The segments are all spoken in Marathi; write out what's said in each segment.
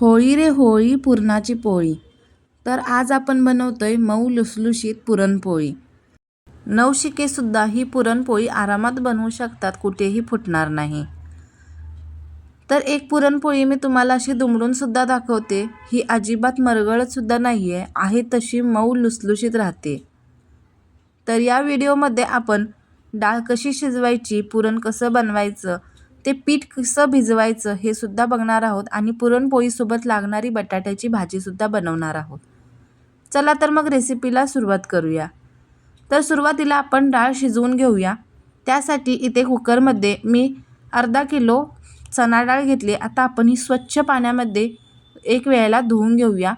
होळी रे होळी पुरणाची पोळी. तर आज आपण बनवतोय मऊ लुसलुशीत पुरणपोळी. नवशिकेसुद्धा ही पुरणपोळी आरामात बनवू शकतात, कुठेही फुटणार नाही. तर एक पुरणपोळी मी तुम्हाला अशी दुमडून सुद्धा दाखवते. ही अजिबात मरगळत सुद्धा नाहीये, आहे तशी मऊ लुसलुशीत राहते. तर या व्हिडिओमध्ये आपण डाळ कशी शिजवायची, पुरण कसं बनवायचं, ते पीठ कसं भिजवायचं हे सुद्धा बघणार आहोत आणि पुरणपोळीसोबत लागणारी बटाट्याची भाजीसुद्धा बनवणार आहोत. चला तर मग रेसिपीला सुरुवात करूया. तर सुरुवातीला आपण डाळ शिजवून घेऊया. त्यासाठी इथे कुकरमध्ये मी अर्धा किलो चणा डाळ घेतली. आता आपण ही स्वच्छ पाण्यामध्ये एक वेळेला धुवून घेऊया.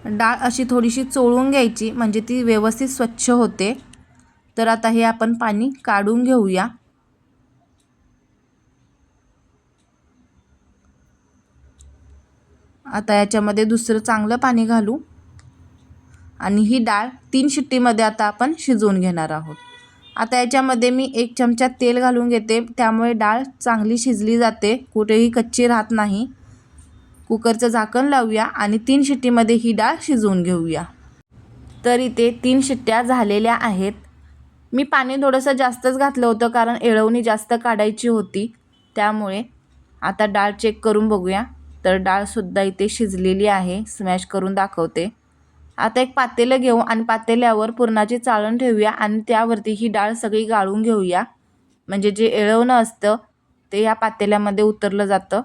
डाळ अशी थोडीशी चोळून घ्यायची, म्हणजे ती व्यवस्थित स्वच्छ होते. तर आता हे आपण पाणी काढून घेऊया. आता याच्यामध्ये दुसरं चांगलं पाणी घालू आणि ही डाळ 3 शिट्टीमध्ये आता आपण शिजवून घेणार आहोत. आता याच्यामध्ये मी 1 चमचा तेल घालून घेते, त्यामुळे डाळ चांगली शिजली जाते, कुठेही कच्ची राहत नाही. कुकरचं झाकण लावूया आणि 3 शिट्टीमध्ये ही डाळ शिजवून घेऊया. तर इथे 3 शिट्ट्या झालेल्या आहेत. मी पाणी थोडंसं जास्तच घातलं होतं, कारण येळवणी जास्त काढायची होती, त्यामुळे. आता डाळ चेक करून बघूया. तर डाळसुद्धा इथे शिजलेली आहे. स्मॅश करून दाखवते. आता एक पातेलं घेऊ आणि पातेल्यावर पुरणाची चाळण ठेवूया आणि त्यावरती ही डाळ सगळी गाळून घेऊया. म्हणजे जे येळवणं असतं ते या पातेल्यामध्ये उतरलं जातं.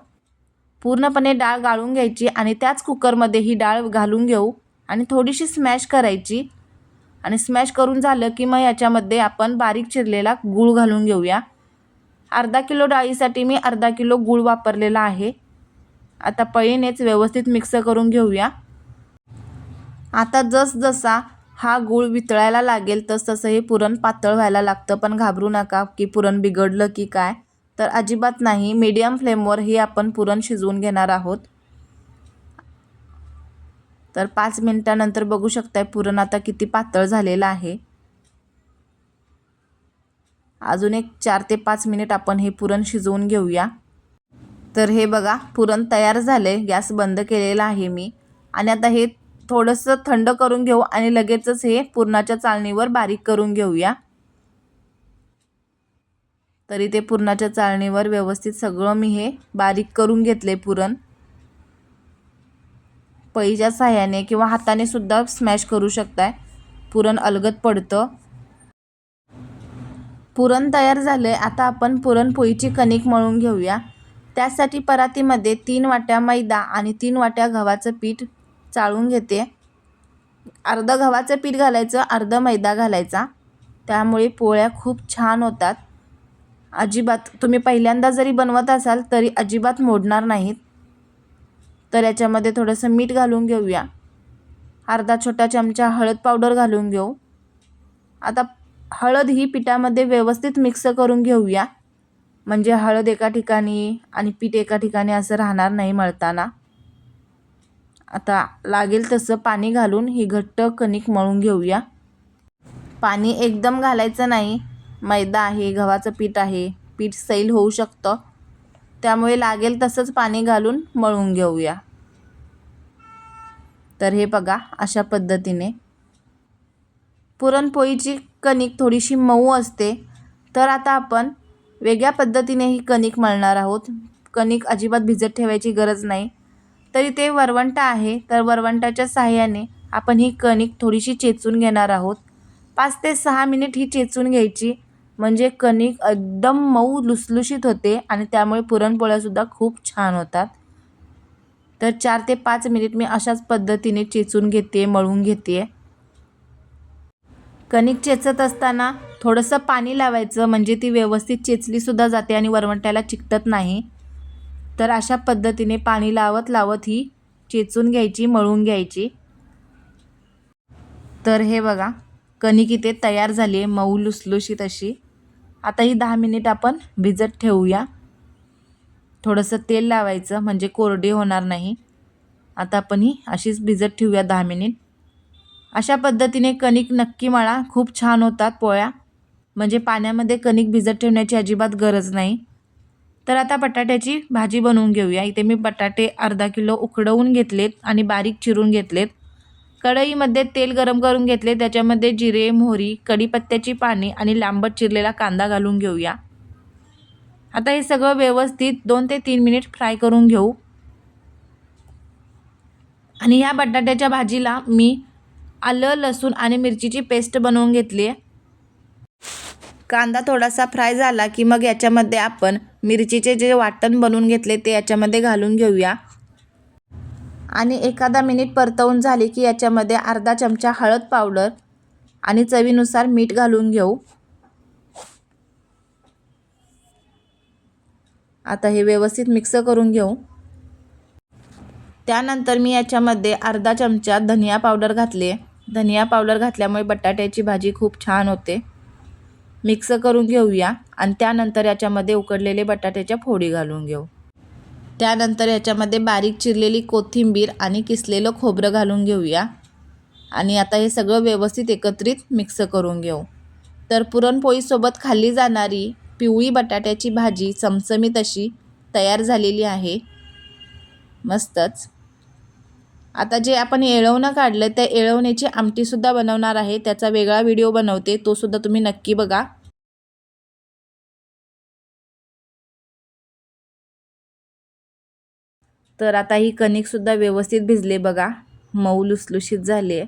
पूर्णपणे डाळ गाळून घ्यायची आणि त्याच कुकरमध्ये ही डाळ घालून घेऊ आणि थोडीशी स्मॅश करायची. आणि स्मॅश करून झालं की मग याच्यामध्ये आपण बारीक चिरलेला गूळ घालून घेऊया. अर्धा किलो डाळीसाठी मी अर्धा किलो गूळ वापरलेला आहे. आता पळीनेच व्यवस्थित मिक्स करून घेऊया. आता जसजसा हा गूळ वितळायला लागेल तसतसं हे पुरण पातळ व्हायला लागतं. पण घाबरू नका की पुरण बिघडलं की काय, तर अजिबात नाही. मीडियम फ्लेमवर हे आपण पुरण शिजवून घेणार आहोत. तर 5 मिनिटानंतर बघू शकताय पुरण आता किती पातळ झालेलं आहे. अजून एक 4 ते 5 मिनिट आपण हे पुरण शिजवून घेऊया. तर हे बघा पुरण तयार झाले. गॅस बंद केलेला आहे मी. आणि आता हे थोडंसं थंड करून घेऊ आणि लगेचच हे पुरणाच्या चाळणीवर बारीक करून घेऊया. तरी ते पुरणाच्या चाळणीवर व्यवस्थित सगळं मी हे बारीक करून घेतले पुरण. पळीच्या साह्याने किंवा हाताने सुद्धा स्मॅश करू शकताय, पुरण अलगद पडतं. पुरण तयार झाले. आता आपण पुरणपोळीची कणिक मळून घेऊया. त्यासाठी परातीमध्ये 3 वाट्या मैदा आणि 3 वाट्या गव्हाचं पीठ चाळून घेते. अर्ध गव्हाचं पीठ घालायचं, अर्ध मैदा घालायचा, त्यामुळे पोळ्या खूप छान होतात. अजिबात तुम्ही पहिल्यांदा जरी बनवत असाल तरी अजिबात मोडणार नाहीत. तर याच्यामध्ये थोडंसं मीठ घालून घेऊया. अर्धा छोटा चमचा हळद पावडर घालून घेऊ. आता हळद ही पिठामध्ये व्यवस्थित मिक्स करून घेऊया, म्हणजे हळद एका ठिकाणी आणि पीठ एका ठिकाणी असं राहणार नाही मळताना. आता लागेल तसं पाणी घालून ही घट्ट कणिक मळून घेऊया. पाणी एकदम घालायचं नाही. मैदा आहे, गव्हाचं पीठ आहे, पीठ सैल होऊ शकतं, त्यामुळे लागेल तसंच पाणी घालून मळून घेऊया. तर हे बघा अशा पद्धतीने. पुरणपोळीची कणिक थोडीशी मऊ असते. तर आता आपण वेगळ्या पद्धतीने ही कणिक मळणार आहोत. कणिक अजिबात भिजत ठेवायची गरज नाही. तरी ते वरवंटा आहे, तर वरवंटाच्या साहाय्याने आपण ही कणिक थोडीशी चेचून घेणार आहोत. 5 ते 6 मिनिट ही चेचून घ्यायची, म्हणजे कणिक एकदम मऊ लुसलुशीत होते आणि त्यामुळे पुरणपोळ्यासुद्धा खूप छान होतात. तर 4 ते 5 मिनिट मी अशाच पद्धतीने चेचून घेते, मळून घेते. कणिक चेचत असताना थोडंसं पाणी लावायचं, म्हणजे ती व्यवस्थित चेचलीसुद्धा जाते आणि वरवंट्याला चिकटत नाही. तर अशा पद्धतीने पाणी लावत लावत ही चेचून घ्यायची, मळून घ्यायची. तर हे बघा कणिक इथे तयार झाली आहे, मऊ लुसलुशीत अशी. आता ही 10 मिनिट आपण भिजत ठेवूया. थोडंसं तेल लावायचं, म्हणजे कोरडी होणार नाही. आता आपण ही अशीच भिजत ठेवूया 10 मिनिट. अशा पद्धतीने कणिक नक्की मळा, खूप छान होतात पोळ्या. म्हणजे पाण्यामध्ये कणिक भिजत ठेवण्याची अजिबात गरज नाही. तर आता बटाट्याची भाजी बनवून घेऊया। इथे मी बटाटे अर्धा किलो उकडवून घेतलेत आणि बारीक चिरून घेतलेत। कढईमध्ये तेल गरम करून घेतले, त्याच्यामध्ये जिरे, मोहरी, कढीपत्त्याची पाने आणि लांबट चिरलेला कांदा घालून घेऊया। आता हे सगळं व्यवस्थित 2 ते 3 मिनिट फ्राय करून घेऊ। आणि ह्या बटाट्याच्या भाजीला मी आलं, लसूण आणि मिरचीची पेस्ट बनवून घेतली आहे। कांदा थोडासा फ्राय झाला की मग याच्यामध्ये आपण मिरचीचे जे वाटण बनवून घेतले ते याच्यामध्ये घालून घेऊया। आणि एखादा मिनिट परतवून झाले की याच्यामध्ये अर्धा चमचा हळद पावडर आणि चवीनुसार मीठ घालून घेऊ। आता हे व्यवस्थित मिक्स करून घेऊ। त्यानंतर मी याच्यामध्ये अर्धा चमचा धनिया पावडर घातले। धनिया पावडर घातल्यामुळे बटाट्याची भाजी खूप छान होते। मिक्स करून घेऊया आणि त्यानंतर याच्यामध्ये उकडलेले बटाट्याच्या फोडी घालून घेऊ। त्यानंतर याच्यामध्ये बारीक चिरलेली कोथिंबीर आणि किसलेलं खोबरं घालून घेऊया। आणि आता हे सगळं व्यवस्थित एकत्रित मिक्स करून घेऊ। तर पुरणपोळीसोबत खाल्ली जाणारी पिवळी बटाट्याची भाजी चमचमीत अशी तयार झालेली आहे। मस्तच। आता जे आपण येळवणं काढलं त्या येळवण्याची आमटीसुद्धा बनवणार आहे, त्याचा वेगळा व्हिडिओ बनवते, तो सुद्धा तुम्ही नक्की बघा। तर आता ही कणिकसुद्धा व्यवस्थित भिजले बघा, मऊ लुसलुशीत झाली आहे।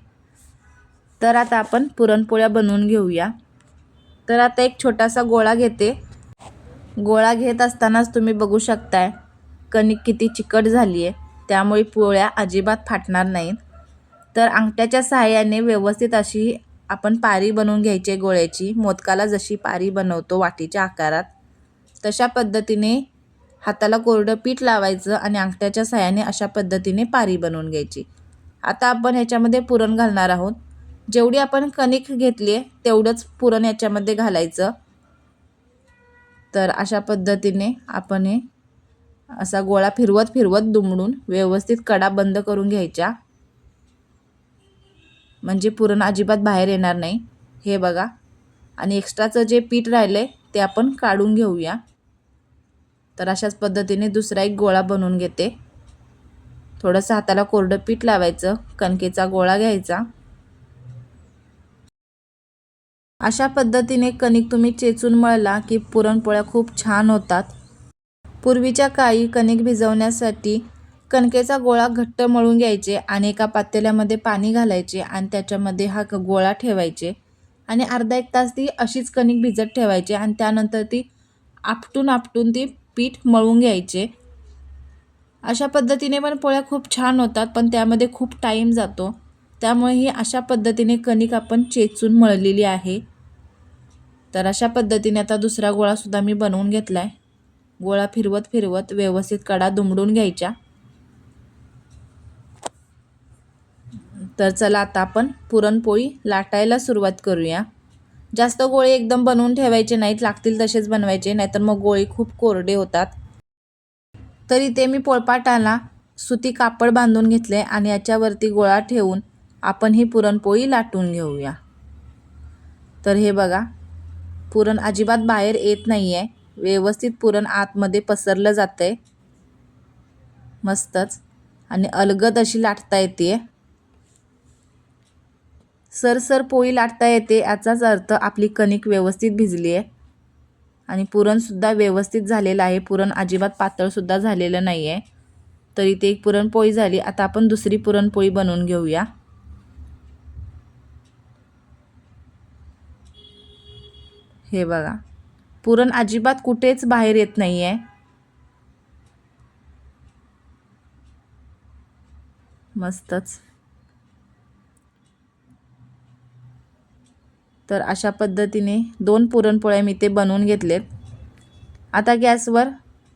तर आता आपण पुरणपोळ्या बनवून घेऊया। तर आता एक छोटासा गोळा घेते। गोळा घेत असतानाच तुम्ही बघू शकताय कणिक किती चिकट झाली आहे, त्यामुळे पोळ्या अजिबात फाटणार नाहीत। तर अंगठ्याच्या सहाय्याने व्यवस्थित अशी आपण पारी बनवून घ्यायची गोळ्याची। मोदकाला जशी पारी बनवतो वाटीच्या आकारात तशा पद्धतीने हाताला कोरडं पीठ लावायचं आणि अंगठ्याच्या सहाय्याने अशा पद्धतीने पारी बनवून घ्यायची। आता आपण ह्याच्यामध्ये पुरण घालणार आहोत। जेवढी आपण कणिक घेतली आहे तेवढंच पुरण याच्यामध्ये घालायचं। तर अशा पद्धतीने आपण हे असा गोळा फिरवत फिरवत दुमडून व्यवस्थित कडा बंद करून घ्यायच्या, म्हणजे पुरण अजिबात बाहेर येणार नाही। हे बघा, आणि एक्स्ट्राचं जे पीठ राहिलंय ते आपण काढून घेऊया। तर अशाच पद्धतीने दुसरा एक गोळा बनवून घेते। थोडंसं हाताला कोरडं पीठ लावायचं, कणकेचा गोळा घ्यायचा। अशा पद्धतीने कणिक तुम्ही चेचून मळला की पुरणपोळ्या खूप छान होतात। पूर्वीच्या काळी कणिक भिजवण्यासाठी कणकेचा गोळा घट्ट मळून घ्यायचे आणि एका पातेल्यामध्ये पाणी घालायचे आणि त्याच्यामध्ये हा गोळा ठेवायचे आणि अर्धा एक तास ती अशीच कणिक भिजत ठेवायचे आणि त्यानंतर ती आपटून ती पीठ मळून घ्यायचे। अशा पद्धतीने पण पोळ्या खूप छान होतात, पण त्यामध्ये खूप टाईम जातो। त्यामुळे ही अशा पद्धतीने कणिक आपण चेचून मळलेली आहे। तर अशा पद्धतीने आता दुसरा गोळासुद्धा मी बनवून घेतला आहे। गोळा फिरवत फिरवत व्यवस्थित कडा दुमडून घ्यायच्या। तर चला आता आपण पुरणपोळी लाटायला सुरुवात करूया। जास्त गोळे एकदम बनवून ठेवायचे नाहीत, लागतील तसेच बनवायचे, नाहीतर मग गोळे खूप कोरडे होतात। तर इथे मी पोळपाटाला सुती कापड बांधून घेतले आणि याच्यावरती गोळा ठेवून आपण ही पुरणपोळी लाटून घेऊया। तर हे बघा, पुरण अजिबात बाहेर येत नाही आहे, व्यवस्थित पुरण आतमध्ये पसरलं जातंय। मस्तच, आणि अलगद अशी लाटता येते। सरसर पोळी लाटता येते याचाच अर्थ आपली कणिक व्यवस्थित भिजली आहे आणि पुरणसुद्धा व्यवस्थित झालेलं आहे। पुरण अजिबात पातळसुद्धा झालेलं नाही आहे। तर इथे एक पुरणपोळी झाली। आता आपण दुसरी पुरणपोळी बनवून घेऊया। हे बघा, पुरण अजिबात कुठेच बाहेर येत नाही आहे। मस्तच। तर अशा पद्धतीने 2 पुरणपोळ्या मी ते बनवून घेतलेत। आता गॅसवर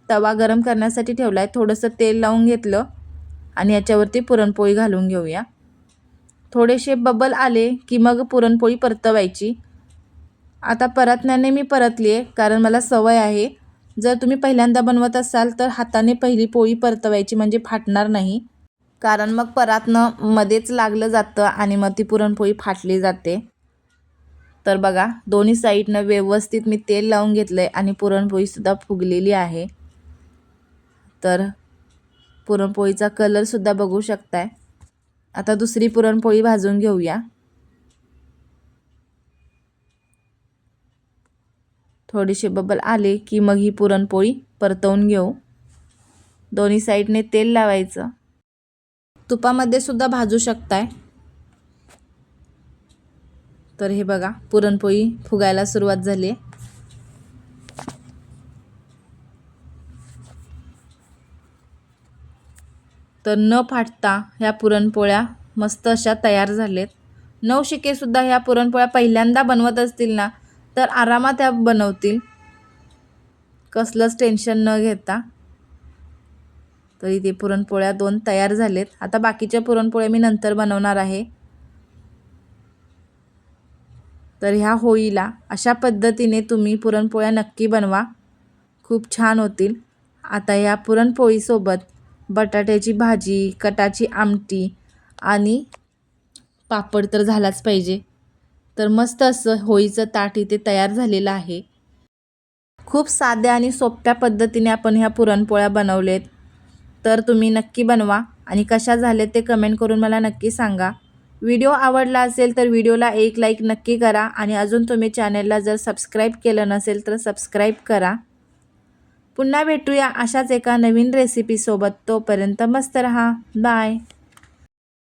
तवा गरम करण्यासाठी ठेवला आहे। थोडंसं तेल लावून घेतलं आणि याच्यावरती पुरणपोळी घालून घेऊया। थोडेसे बबल आले की मग पुरणपोळी परतवायची। आता परतण्याने मी परतली आहे, कारण मला सवय आहे। जर तुम्ही पहिल्यांदा बनवत असाल तर हाताने पहिली पोळी परतवायची, म्हणजे फाटणार नाही, कारण मग परातनं मध्येच लागलं जातं आणि मग ती पुरणपोळी फाटली जाते। तर बघा, दोन्ही साईडनं व्यवस्थित मी तेल लावून घेतलंय आणि पुरणपोळीसुद्धा फुगलेली आहे। तर पुरणपोळीचा कलरसुद्धा बघू शकताय. आता दुसरी पुरणपोळी भाजून घेऊया. थोडीशी बबल आले की मग ही पुरणपोळी परतवून घेऊ. दोन्ही साईडने तेल लावायचं. तुपामध्ये सुद्धा भाजू शकताय. तर हे बघा पुरणपोळी फुगायला सुरुवात झाली. तर न फाटता ह्या पुरणपोळ्या मस्त अशा तयार झालेत. नवशिकेसुद्धा ह्या पुरणपोळ्या पहिल्यांदा बनवत असतील ना तर आरामात त्या बनवतील, कसलंच टेन्शन न घेता. तर इथे पुरणपोळ्या 2 तयार झालेत. आता बाकीच्या पुरणपोळ्या मी नंतर बनवणार आहे. तर ह्या होळीला अशा पद्धतीने तुम्ही पुरणपोळ्या नक्की बनवा, खूप छान होतील. आता या पुरणपोळीसोबत बटाट्याची भाजी, कटाची आमटी आणि पापड तर झालाच पाहिजे. तर मस्त असं होळीचं ताट इथे तयार झालेलं आहे. खूप साध्या आणि सोप्या पद्धतीने आपण ह्या पुरणपोळ्या बनवलेत. तर तुम्ही नक्की बनवा आणि कशा झाले ते कमेंट करून मला नक्की सांगा. व्हिडिओ आवडला असेल तर व्हिडिओला एक लाईक नक्की करा आणि अजून तुम्ही चॅनलला जर सबस्क्राईब केलं नसेल तर सबस्क्राईब करा. पुन्हा भेटूया अशाच एका नवीन रेसिपीसोबत. तोपर्यंत मस्त रहा. बाय.